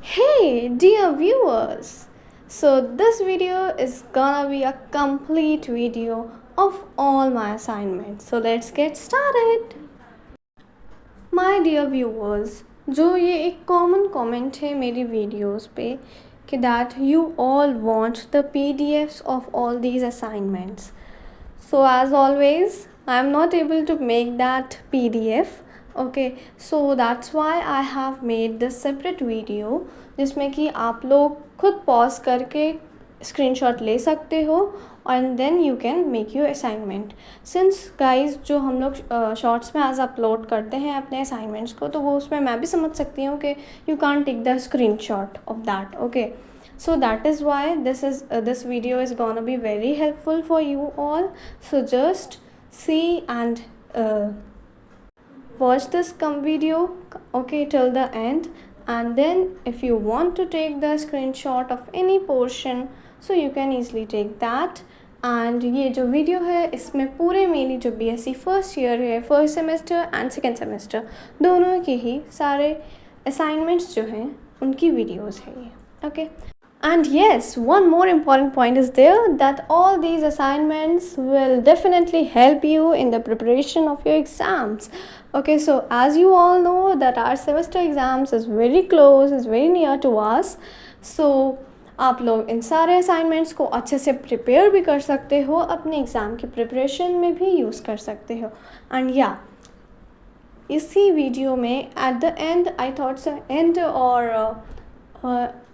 Hey, dear viewers! So, this video is gonna be a complete video of all my assignments. So, let's get started. My dear viewers, जो ये एक common comment है मेरी videos पे कि that you all want the PDFs of all these assignments. So as always, I am not able to make that PDF. Okay, so that's why I have made this separate video जिसमें कि आप लोग खुद pause करके screenshot ले सकते हो and then you can make your assignment. Since guys जो हम लोग शॉर्ट्स में एज अपलोड करते हैं अपने असाइनमेंट्स को, तो वो उसमें मैं भी समझ सकती हूँ कि you can't take the screenshot of that. Okay, so that is why this video is gonna be very helpful for you all. So just see and watch this video, okay, till the end, and then if you want to take the screenshot of any portion, so you can easily take that. And ये जो video है इसमें पूरे मेरी जो BSc first year है, first semester and second semester दोनों के ही सारे असाइनमेंट्स जो हैं उनकी वीडियोस है ये. Okay. And yes, one more important point is there that all these assignments will definitely help you in the preparation of your exams. Okay, so as you all know that our semester exams is very close, is very near to us. So आप लोग इन सारे assignments को अच्छे से prepare भी कर सकते हो, अपने एग्ज़ाम की प्रिपरेशन में भी यूज़ कर सकते हो. एंड या इसी वीडियो में at the and I thought so and और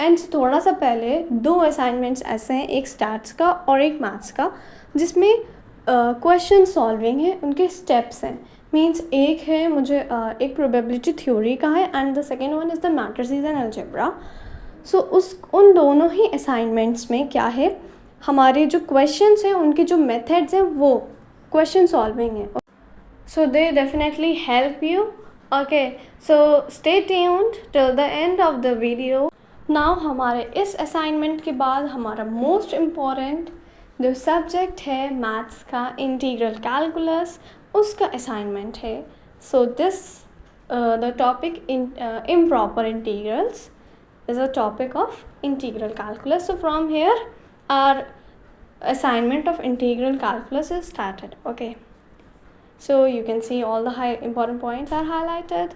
एंड थोड़ा सा पहले दो असाइनमेंट्स ऐसे हैं, एक स्टैट्स का और एक मैथ्स का, जिसमें क्वेश्चन सॉल्विंग है, उनके स्टेप्स हैं. मीन्स एक है मुझे एक प्रोबेबिलिटी थ्योरी का है and the second one is the matrices and algebra. So उन दोनों ही असाइनमेंट्स में क्या है, हमारे जो क्वेश्चंस हैं उनके जो मेथड्स हैं वो क्वेश्चन सॉल्विंग है. So they definitely help you. Okay, so stay tuned till the end of the video. Now हमारे इस असाइनमेंट के बाद हमारा मोस्ट इम्पॉर्टेंट जो सब्जेक्ट है मैथ्स का, इंटीग्रल कैलकुलस, उसका असाइनमेंट है. So this the topic improper integrals is a topic of integral calculus. So from here our assignment of integral calculus is started. Okay, so you can see all the important points are highlighted.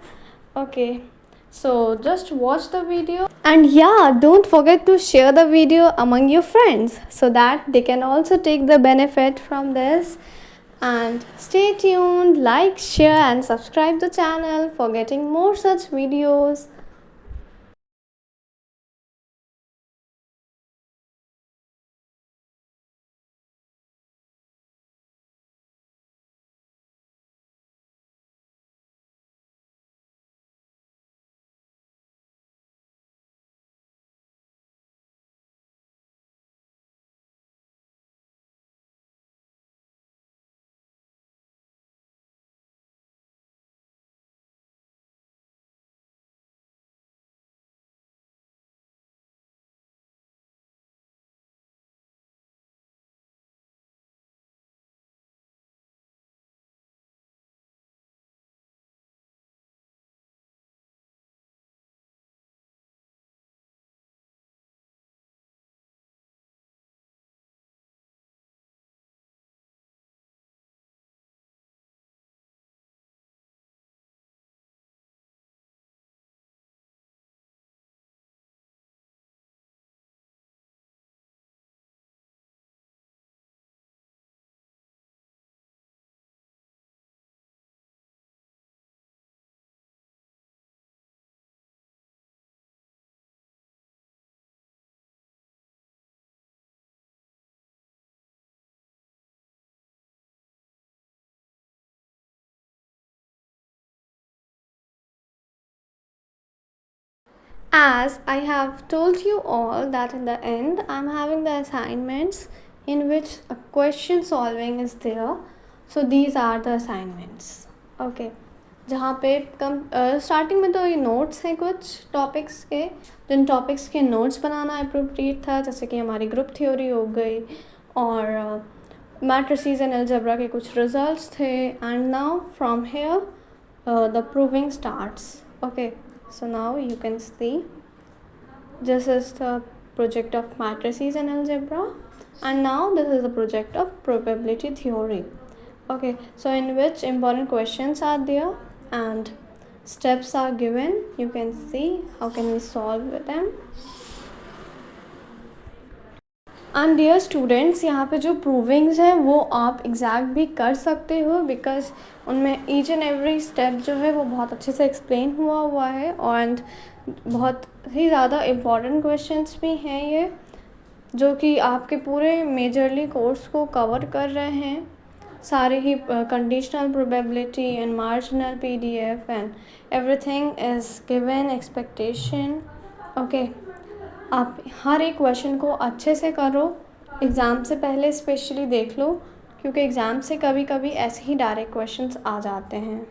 Okay, so just watch the video, and yeah, don't forget to share the video among your friends so that they can also take the benefit from this. And stay tuned, like, share and subscribe the channel for getting more such videos. As I have told you all that in the end I'm having the assignments in which a question solving is there. So these are the assignments. Okay, जहाँ पे कम starting में तो ये notes हैं कुछ topics के, जिन topics के notes बनाना appropriate था, जैसे कि हमारी ग्रुप थ्योरी हो गई और मैट्रिसेस एंड अलजेब्रा के कुछ रिजल्ट्स थे. And now from here the proving starts. Okay, so now you can see This is the project of matrices and algebra, and now this is the project of probability theory. Okay, so in which important questions are there and steps are given. You can see how can we solve them. And dear students, यहाँ पे जो प्रूविंग्स हैं वो आप exact भी कर सकते हो, बिकॉज उनमें ईच एंड एवरी स्टेप जो है वो बहुत अच्छे से एक्सप्लेन हुआ है एंड बहुत ही ज़्यादा इम्पॉर्टेंट क्वेश्चंस भी हैं ये, जो कि आपके पूरे मेजरली कोर्स को कवर कर रहे हैं. सारे ही conditional probability and marginal PDF and everything is given expectation. Okay, आप हर एक क्वेश्चन को अच्छे से करो, एग्ज़ाम से पहले स्पेशली देख लो, क्योंकि एग्ज़ाम से कभी कभी ऐसे ही डायरेक्ट क्वेश्चंस आ जाते हैं.